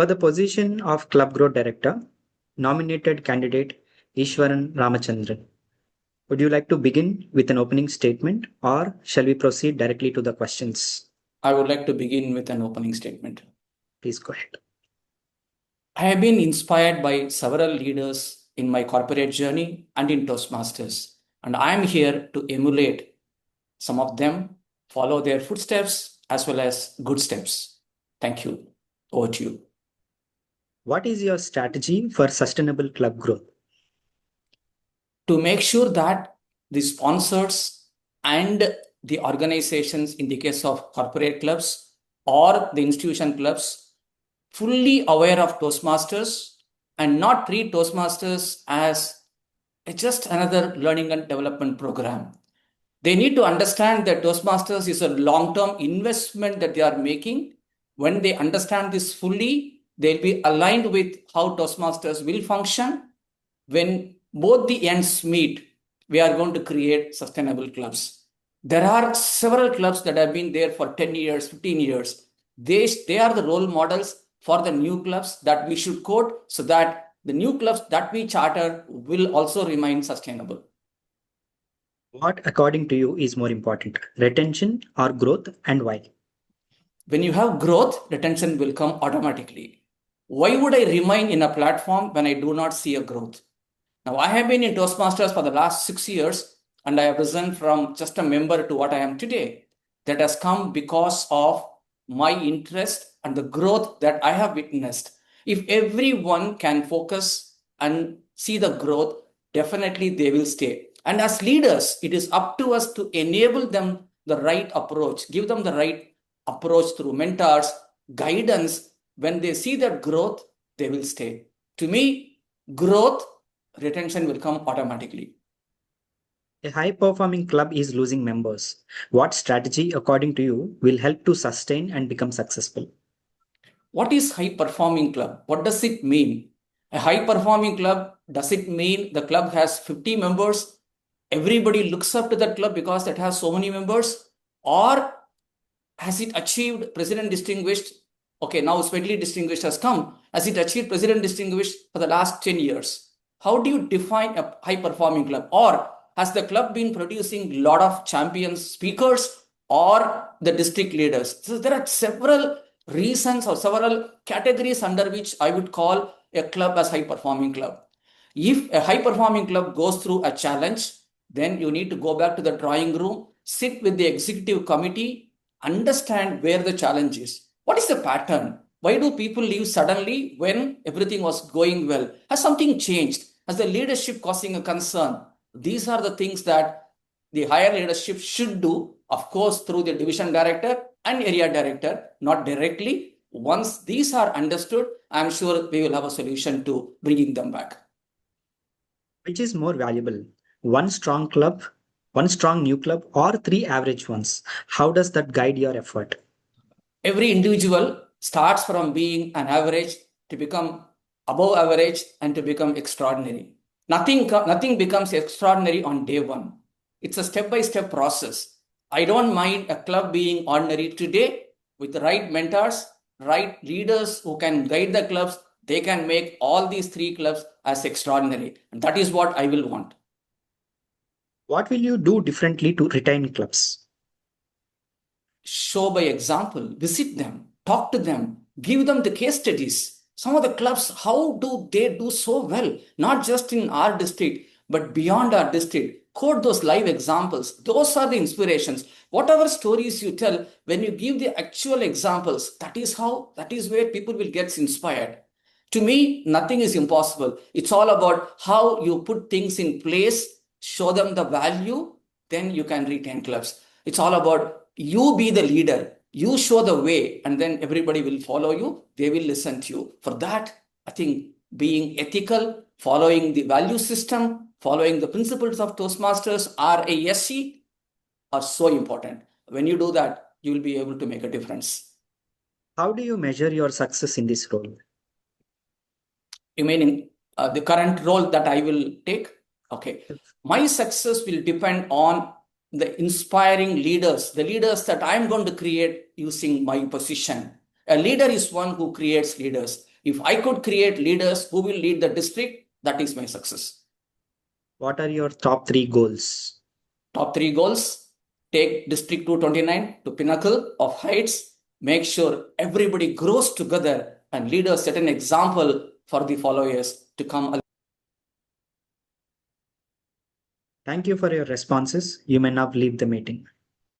For the position of Club Growth Director, nominated candidate Easwaran Ramachandran. Would you like to begin with an opening statement or shall we proceed directly to the questions? I would like to begin with an opening statement. Please go ahead. I have been inspired by several leaders in my corporate journey and in Toastmasters, and I am here to emulate some of them, follow their footsteps as well as good steps. Thank you. Over to you. What is your strategy for sustainable club growth? To make sure that the sponsors and the organizations, in the case of corporate clubs or the institution clubs, fully aware of Toastmasters and not treat Toastmasters as just another learning and development program. They need to understand that Toastmasters is a long-term investment that they are making. When they understand this fully, they'll be aligned with how Toastmasters will function. When both the ends meet, we are going to create sustainable clubs. There are several clubs that have been there for 10 years, 15 years. They are the role models for the new clubs that we should quote so that the new clubs that we charter will also remain sustainable. What, according to you, is more important, retention or growth, and why? When you have growth, retention will come automatically. Why would I remain in a platform when I do not see a growth? Now, I have been in Toastmasters for the last 6 years, and I have risen from just a member to what I am today. That has come because of my interest and the growth that I have witnessed. If everyone can focus and see the growth, definitely they will stay. And as leaders, it is up to us to enable them the right approach, give them the right approach through mentors, guidance. When they see that growth, they will stay. To me, growth, retention will come automatically. A high-performing club is losing members. What strategy, according to you, will help to sustain and become successful? What is high-performing club? What does it mean? A high-performing club, does it mean the club has 50 members? Everybody looks up to that club because it has so many members? Or has it achieved President Distinguished? Okay, now Sweatley Distinguished has come. Has it achieved President Distinguished for the last 10 years? How do you define a high-performing club? Or has the club been producing a lot of champion speakers or the district leaders? So there are several reasons or several categories under which I would call a club as high-performing club. If a high-performing club goes through a challenge, then you need to go back to the drawing room, sit with the executive committee, understand where the challenge is. What is the pattern? Why do people leave suddenly when everything was going well? Has something changed? Has the leadership causing a concern? These are the things that the higher leadership should do, of course, through the division director and area director, not directly. Once these are understood, I'm sure we will have a solution to bringing them back. Which is more valuable? One strong club, one strong new club, or three average ones? How does that guide your effort? Every individual starts from being an average to become above average and to become extraordinary. Nothing becomes extraordinary on day one. It's a step-by-step process. I don't mind a club being ordinary today with the right mentors, right leaders who can guide the clubs. They can make all these three clubs as extraordinary. And that is what I will want. What will you do differently to retain clubs? Show by example, visit them, talk to them, give them the case studies. Some of the clubs, how do they do so well? Not just in our district, but beyond our district. Quote those live examples. Those are the inspirations. Whatever stories you tell, when you give the actual examples, that is where people will get inspired. To me, nothing is impossible. It's all about how you put things in place, show them the value, then you can retain clubs. It's all about you be the leader, you show the way, and then everybody will follow you. They will listen to you. For that, I think being ethical, following the value system, following the principles of Toastmasters, RASC, are so important. When you do that, you will be able to make a difference. How do you measure your success in this role? You mean in the current role that I will take? Okay. My success will depend on the inspiring leaders, the leaders that I'm going to create using my position. A leader is one who creates leaders. If I could create leaders who will lead the district, that is my success. What are your top 3 goals? Top 3 goals: take District 229 to pinnacle of heights, make sure everybody grows together, and leaders set an example for the followers to come. Thank you for your responses. You may now leave the meeting.